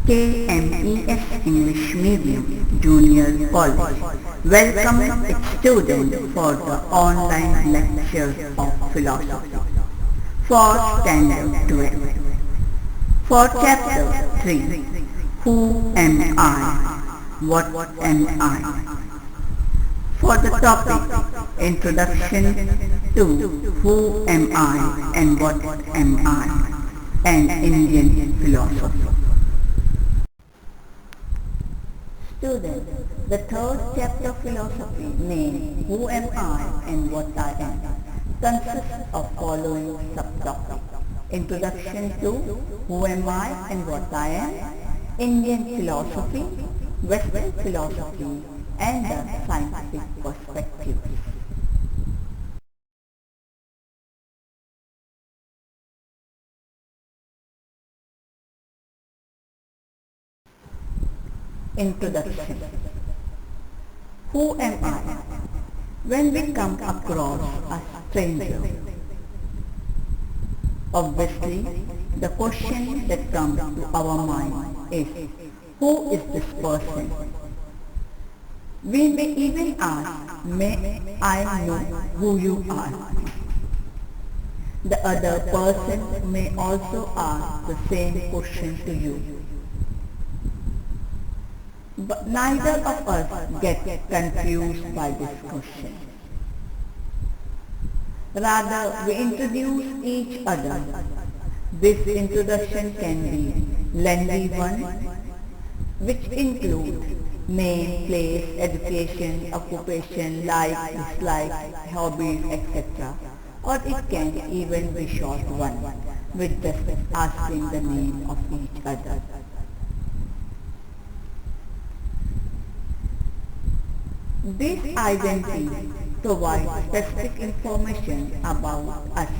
KMES English Medium Junior College welcomes its students for the online lecture of philosophy for Standard 12. For Chapter 3, Who am I? What am I? For the topic, Introduction to Who am I and What am I? An Indian Philosophy. Students, the third chapter of philosophy named Who am I and What I am consists of following subtopics. Introduction to Who am I and What I am, Indian philosophy, Western philosophy, and the scientific perspective. Introduction. Who am I? When we come across a stranger, obviously the question that comes to our mind is, who is this person? We may even ask, may I know who you are? The other person may also ask the same question to you. But neither of us gets confused by this question. Rather, we introduce each other. This introduction can be lengthy one, which includes name, place, education, occupation, like, dislike, hobbies, etc. Or it can even be short one, with just asking the name of each other. This identity provides specific information about us.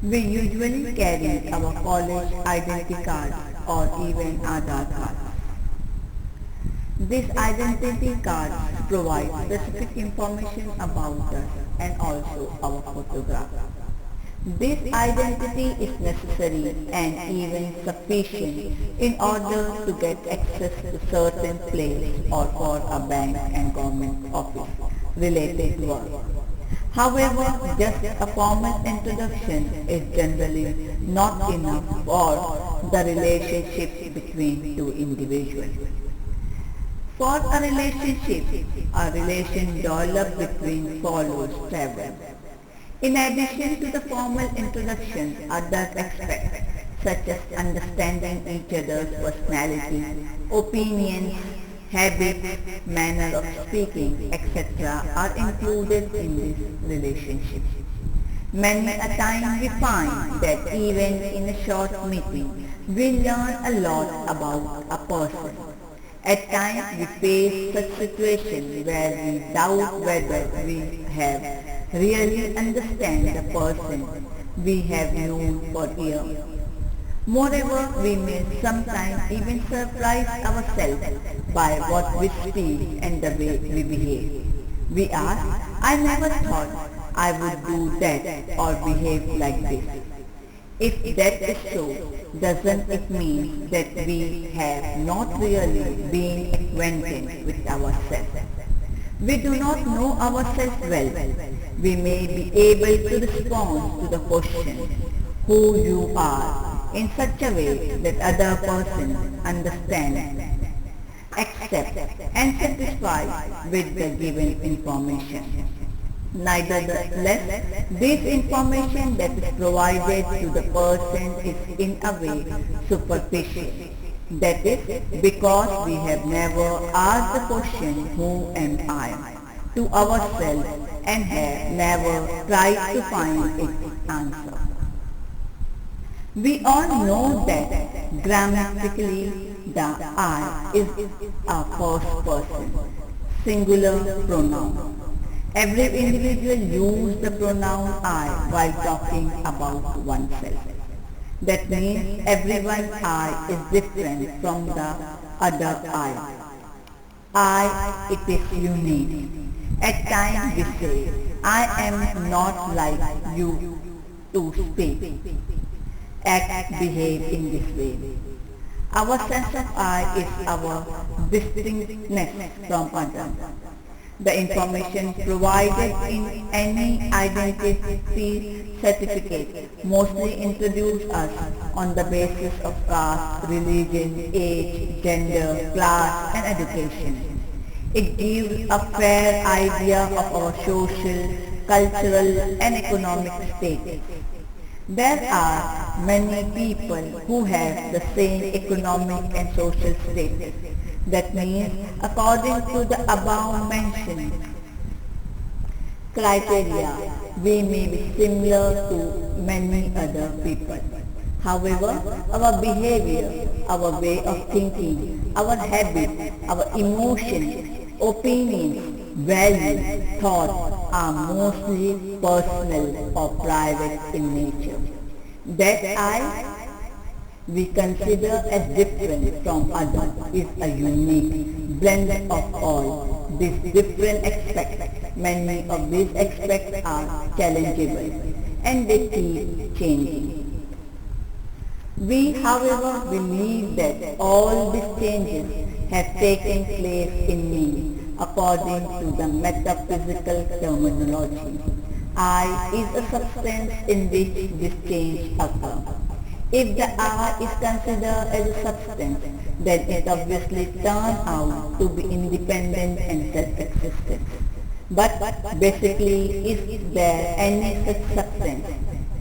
We usually carry our college identity card or even Aadhaar card. This identity card provides specific information about us and also our photograph. This identity is necessary and even sufficient in order to get access to certain place or for a bank and government office related work. However, just a formal introduction is generally not enough for the relationship between two individuals. For a relation developed between follows several. In addition to the formal introduction, other aspects such as understanding each other's personality, opinions, habits, manner of speaking, etc. are included in this relationship. Many a time we find that even in a short meeting, we learn a lot about a person. At times we face such situations where we doubt whether we have really understand the person we have known for years. Moreover, we may sometimes even surprise ourselves by what we speak and the way we behave. We ask, I never thought I would do that or behave like this. If that is so, doesn't it mean that we have not really been acquainted with ourselves? We do not know ourselves well. We may be able to respond to the question, who you are, in such a way that other person understands, accepts and satisfied with the given information. Nevertheless, this information that is provided to the person is in a way superficial. That is because we have never asked the question, who am I, to ourselves and have never tried to find its answer. We all know that grammatically the I is a first person, singular pronoun. Every individual uses the pronoun I while talking about oneself. That means everyone's I is different from the other I. It is unique. At times we say, I am not like you to speak. act, behave in this way. Our sense of I is our distinctness from others. The information provided in any identity certificate mostly introduce us on the basis of caste, religion, age, gender, class and education. It gives a fair idea of our social, cultural and economic status. There are many people who have the same economic and social status. That means, according to the above mentioned criteria, we may be similar to many other people. However, our behavior, our way of thinking, our habits, our emotions, opinions, values, thoughts are mostly personal or private in nature. That I we consider as different from others is a unique blend of all these different aspects. Many of these aspects are challengeable and they keep changing. We, however, believe that all these changes have taken place in me according to the metaphysical terminology. I is a substance in which this change occurs. If the I is considered as a substance, then it obviously turns out to be independent and self-existent. But basically, is there any such substance?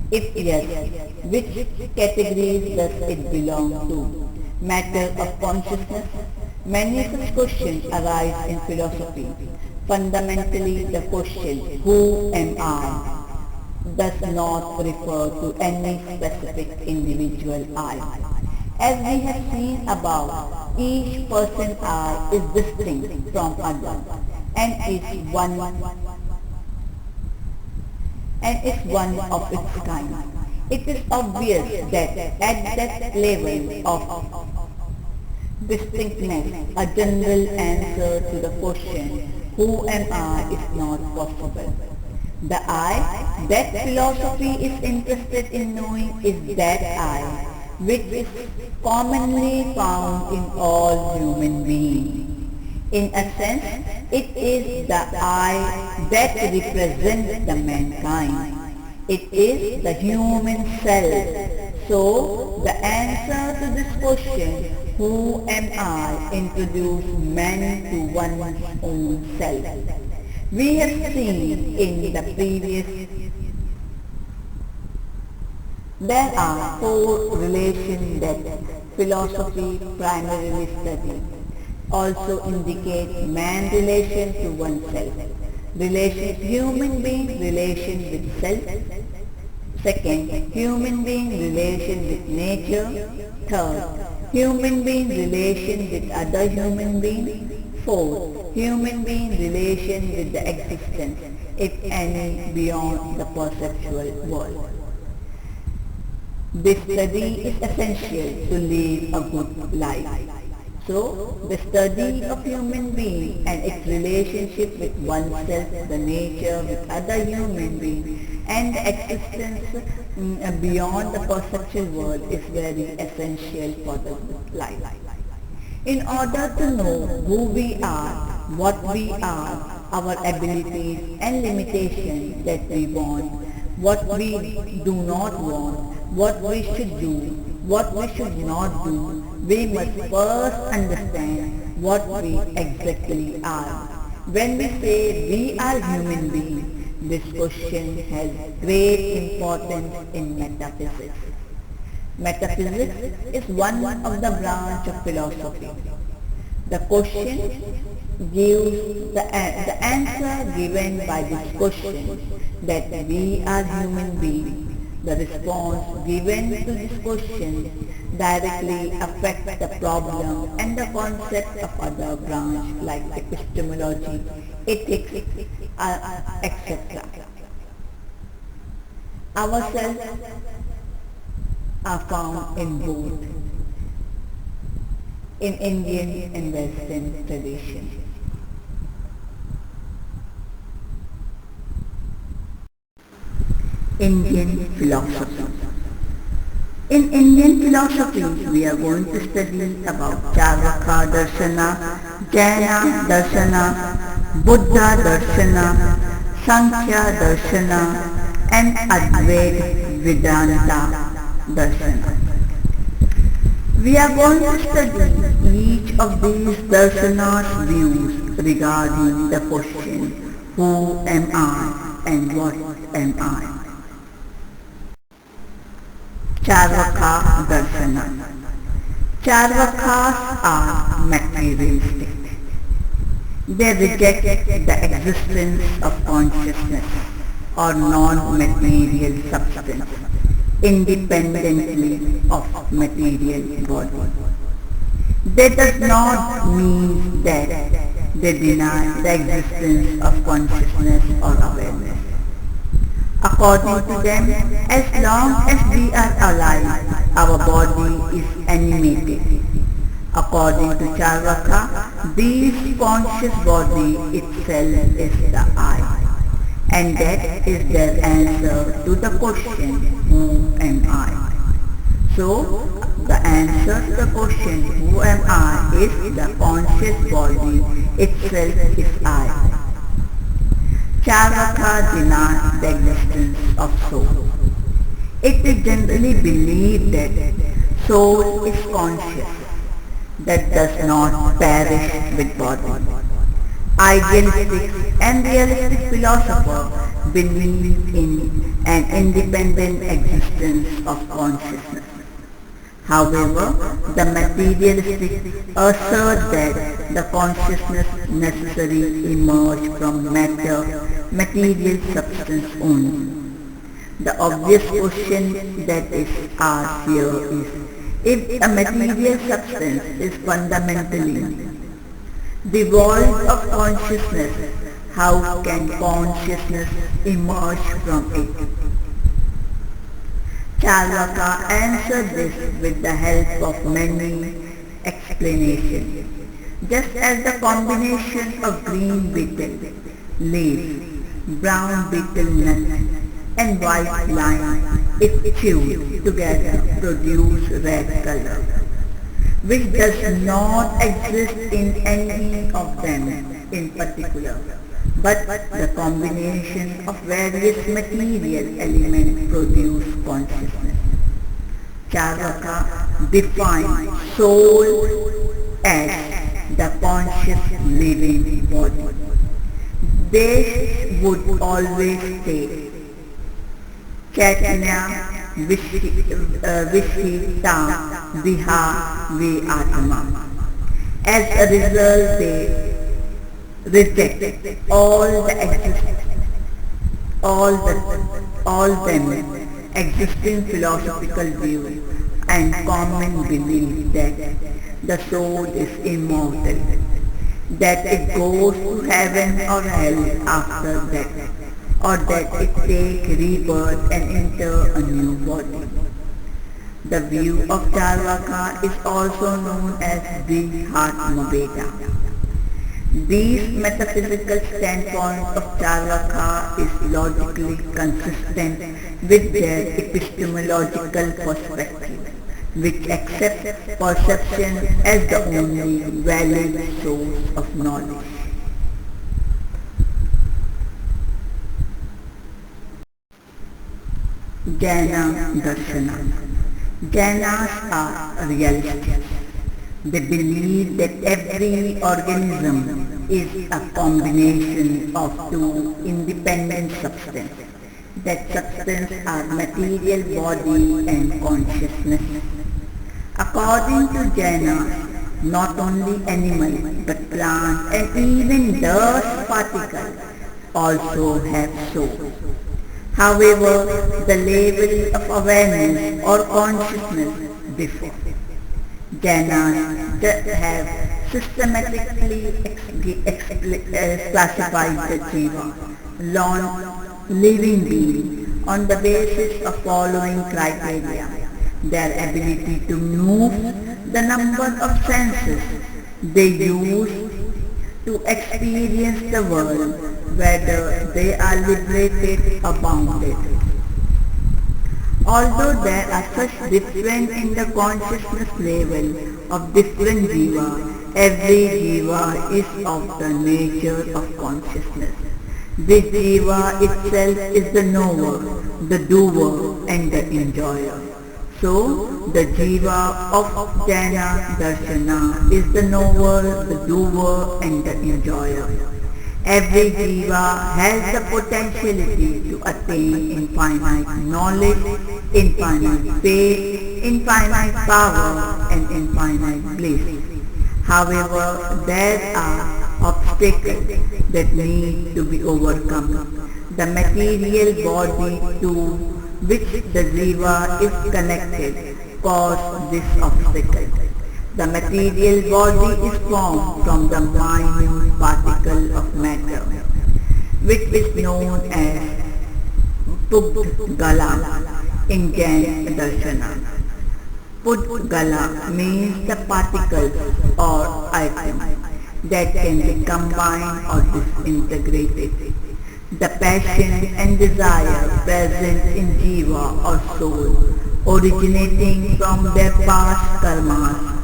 If yes, which categories does it belong to? Matter of consciousness? Many such questions arise in philosophy. Fundamentally, the question, who am I? Does not refer to any specific individual I. As we have seen above, each person I is distinct from others and is one of its kind. It is obvious that at that level of distinctness, a general answer to the question, who am I, is not possible. The I that philosophy is interested in knowing is that I, which is commonly found in all human beings. In a sense, it is the I that represents the mankind. It is the human self. So, the answer to this question, who am I, introduces man to one's own self. We have seen in the previous, there are four relations that philosophy primarily studies. Also indicate man relation to oneself. Relation human being relation with self. Second, human being relation with nature. Third, human being relation with other human beings. Fourth, human being relation with the existence, if any, beyond the perceptual world. This study is essential to live a good life. So, the study of human being and its relationship with oneself, the nature with other human beings, and the existence beyond the perceptual world is very essential for the good life. In order to know who we are, what we are, our abilities and limitations that we want, what we do not want, what we should do, what we should not do, we must first understand what we exactly are. When we say we are human beings, this question has great importance in metaphysics. Metaphysics is one of the branch of philosophy. The question gives the answer given by this question that we are human beings. The response given to this question directly affects the problem and the concept of other branch like epistemology, ethics, etc. Ourselves are found in both in Indian and Western tradition. Indian philosophy. In Indian philosophy, we are going to study about Charvaka Darshana, Jaina Darshana, Buddha Darshana, Sankhya Darshana, and Advaita Vedanta Darshana. We are going to study each of these darshanas' views regarding the question, who am I and what am I? Charvaka Darshana. Charvakas are materialistic. They reject the existence of consciousness or non-material substance independently of material body. That does not mean that they deny the existence of consciousness or awareness. According to them, as long as we are alive, our body is animated. According to Charvaka, this conscious body itself is the I. And that is their answer to the question, who am I? So, the answer to the question, who am I, is the conscious body itself is I. Charvaka denies the existence of soul. It is generally believed that soul is conscious, that does not perish with body. Idealistic and realistic philosophers believe in an independent existence of consciousness. However, the materialistic assert that the consciousness necessarily emerges from material substance only. The obvious question that is asked here is, if a material substance is fundamentally devoid of consciousness, how can consciousness emerge from it? Charvaka answered this with the help of many explanations. Just as the combination of green beetle leaves, brown beetle nut, and white lime, if chewed together, produce red color, which does not exist in any of them in particular, but the combination of various material elements produce consciousness. Charvaka defines soul as the conscious living body. They would always say, Chaitanya Vishita Viha Vi Atma. As a result, they reject all them existing philosophical views and common belief that the soul is immortal, that it goes to heaven or hell after death, or that it takes rebirth and enter a new body. The view of Charvaka is also known as Brihatmaveda. This metaphysical standpoint of Charvaka is logically consistent with their epistemological perspective, which accepts perception as the only valid source of knowledge. Jaina Darshana. Jainas are realists. They believe that every organism is a combination of two independent substances. That substance are material body and consciousness. According to Jainas, not only animals but plants and even dust particles also have soul. However, the level of awareness or consciousness differs. Jainas have systematically classified the jiva, living being, on the basis of following criteria: their ability to move, the number of senses they use to experience the world, whether they are liberated or bounded. Although there are such difference in the consciousness level of different jiva, every jiva is of the nature of consciousness. This jiva itself is the knower, the doer and the enjoyer. So, the jiva of Jnana Darshana is the knower, the doer and the enjoyer. Every jiva has the potentiality to attain infinite knowledge, infinite faith, infinite power and infinite bliss. However, there are obstacles that need to be overcome. The material body to which the jiva is connected cause this obstacle. The material body is formed from the minute particle of matter, which is known as Pudgala in Jain Darshana. Pudgala means the particles or items that can be combined or disintegrated. The passion and desire present in jiva or soul, originating from their past karmas,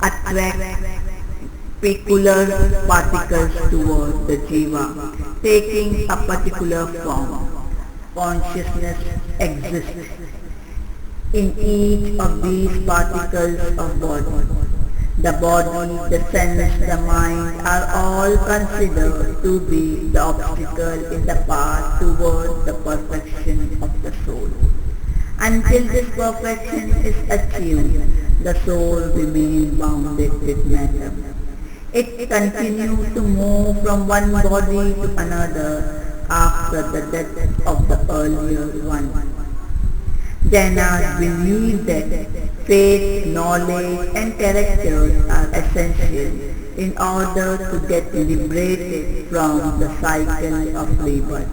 attract peculiar particles toward the jiva, taking a particular form. Consciousness exists in each of these particles of body. The body, the sense, the mind are all considered to be the obstacle in the path toward the perfection of the soul. Until this perfection is achieved, the soul remains bounded with matter. It continues to move from one body to another after the death of the earlier one. Jainas believe that faith, knowledge and characters are essential in order to get liberated from the cycle of rebirth.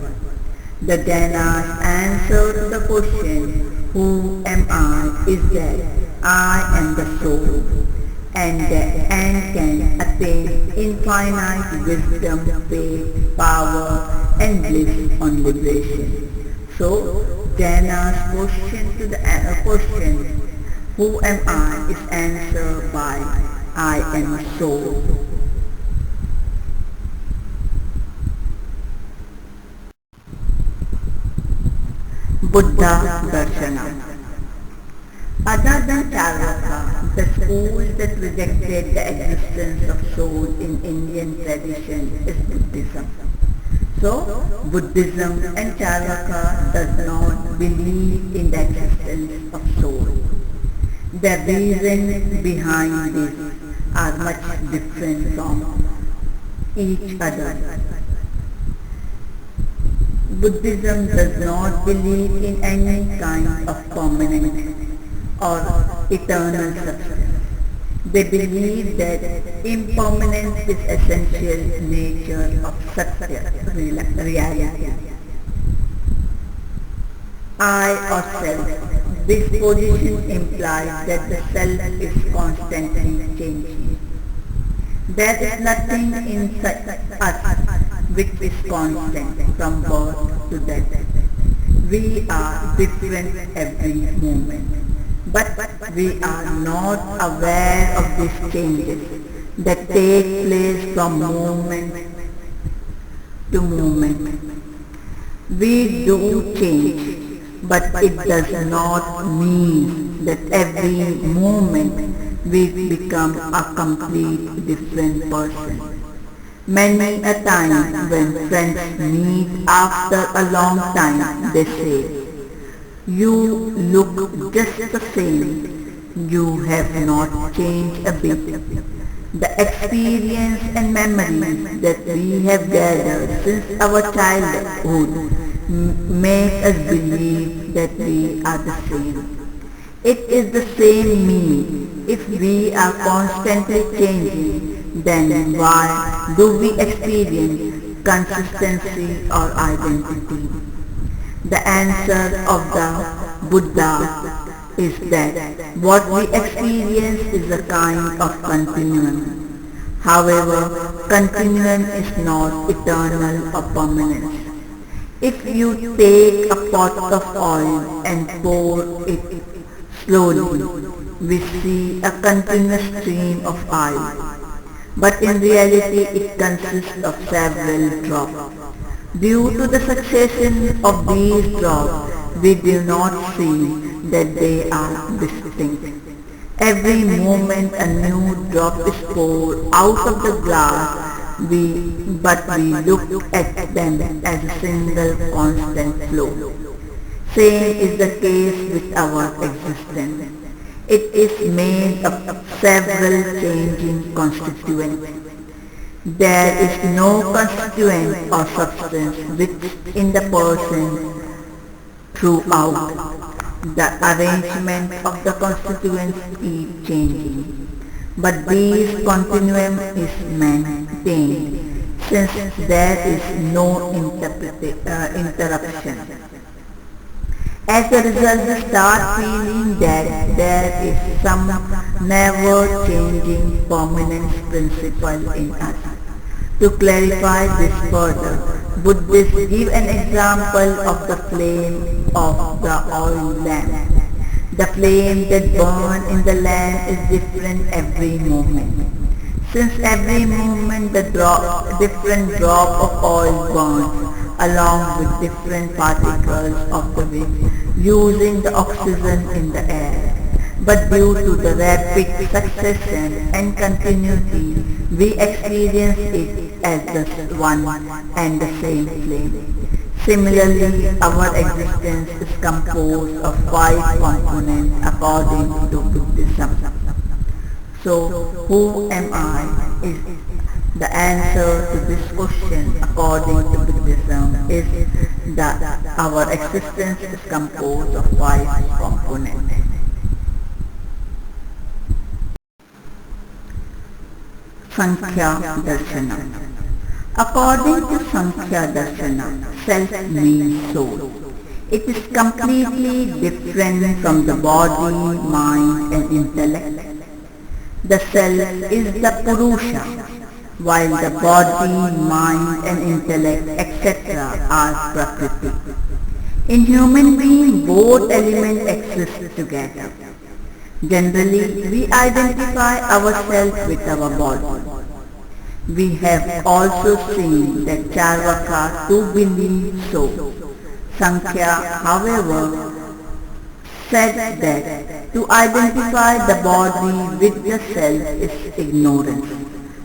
The Jainas answer to the question, who am I? Is that I am the soul and can attain infinite wisdom, faith, power and bliss on liberation. So, Jainas question, who am I is answered by I am a soul. Buddha Darshana. Other than Charvaka, the school that rejected the existence of soul in Indian tradition is Buddhism. So, Buddhism and Charvaka does not believe in the existence of soul. The reasons behind this are much different from each other. Buddhism does not believe in any kind of permanent or eternal substance. They believe that impermanence is essential nature of Satya, reality. I or self. This position implies that the self is constantly changing. There is nothing inside us which is constant from birth to death. We are different every moment, but we are not aware of these changes that take place from moment to moment. We do change, but it does not mean that every moment we become a complete different person. Many a time when friends meet after a long time, they say, you look just the same, you have not changed a bit. The experience and memories that we have gathered since our childhood make us believe that we are the same. It is the same me. If we are constantly changing, then why do we experience consistency or identity? The answer of the Buddha is that what we experience is a kind of continuum. However, continuum is not eternal or permanent. If you take a pot of oil and pour it slowly, we see a continuous stream of oil. But in reality it consists of several drops. Due to the succession of these drops, we do not see that they are distinct. Every moment a new drop is poured out of the glass, but we look at them as a single constant flow. Same is the case with our existence. It is made of several changing constituents. There is no constituent or substance which in the person throughout. The arrangement of the constituents is changing, but this continuum is maintained since there is no interruption. As a result, we start feeling that there is some never-changing permanence principle in us. To clarify this further, Buddhists give an example of the flame of the oil lamp. The flame that burns in the lamp is different every moment. Since every moment the different drop of oil burns along with different particles of the wick using the oxygen in the air. But due to the rapid succession and continuity, we experience it as the one and the same flame. Similarly, our existence is composed of 5 components according to Buddhism. So, who am I? Is the answer to this question according to Buddhism is that our existence is composed of 5 components. Sankhya Darshana. According to Sankhya Darshana, self means soul. It is completely different from the body, mind and intellect. The self is the Purusha, while the body, mind and intellect etc. are Prakriti. In human being, both elements exist together. Generally, we identify ourselves with our body. We have also seen that Charvaka too believe so. Sankhya, however, said that to identify the body with the self is ignorance.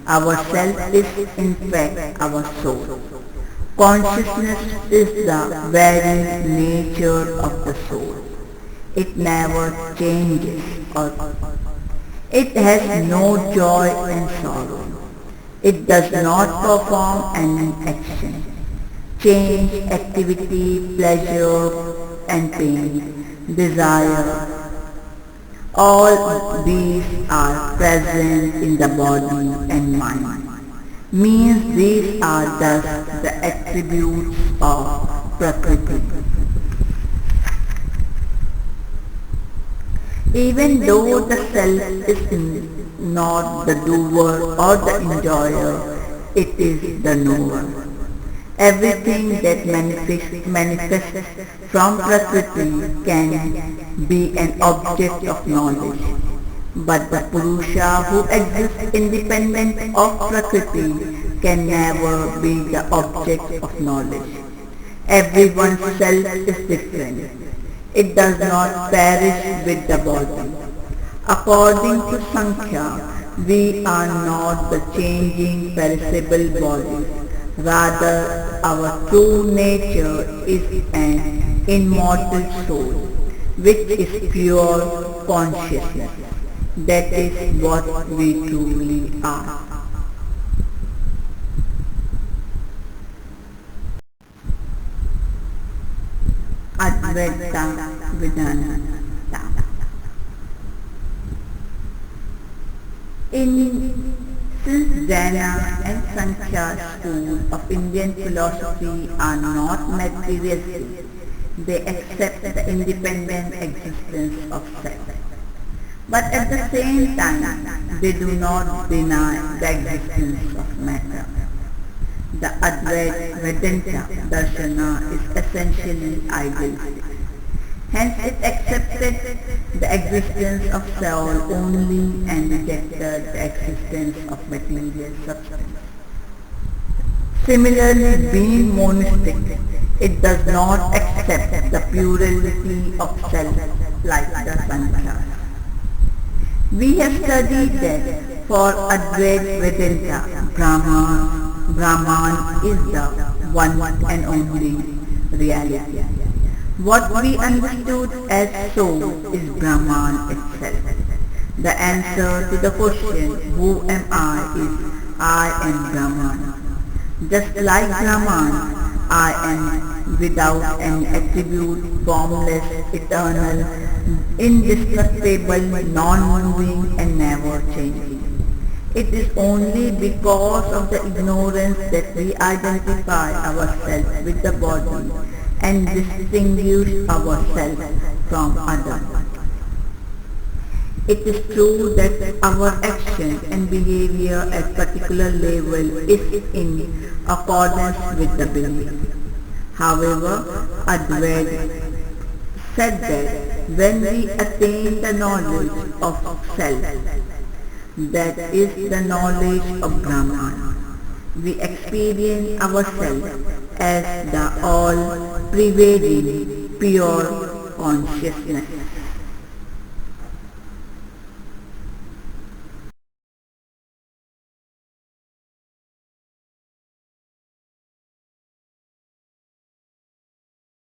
Our self is in fact our soul. Consciousness is the very nature of the soul. It never changes or it has no joy and sorrow. It does not perform any action. Change, activity, pleasure and pain, desire, all these are present in the body and mind. Means these are thus the attributes of Prakriti. Even though the self is not the doer or the enjoyer, it is the knower. Everything that manifests from Prakriti can be an object of knowledge. But the Purusha who exists independent of Prakriti can never be the object of knowledge. Everyone's self is different. It does not perish with the body. According to Sankhya, we are not the changing perishable body. Rather, our true nature is an immortal soul, which is pure consciousness. That is what we truly are. Advaita Vedanta. Since Jnana and Sankhya school of Indian philosophy are not materialistic, they accept the independent existence of self. But at the same time, they do not deny the existence of matter. The Advaita Vedanta Darshana is essentially idealistic. Hence it accepted the existence of soul only and rejected the existence of material substance. Similarly, being monistic, it does not accept the plurality of self like the Sankhya. We have studied that for Advaita Vedanta, Brahman is the one and only reality. What we understood as soul is Brahman itself. The answer to the question, who am I, is I am Brahman. Just like Brahman, I am without any attribute, formless, eternal, indestructible, non-moving and never changing. It is only because of the ignorance that we identify ourselves with the body and distinguish ourselves from others. It is true that our action and behavior at particular level is in accordance with the belief. However, Advaita said that when we attain the knowledge of self, that is the knowledge of Brahman, we experience ourselves as the all-pervading, pure consciousness.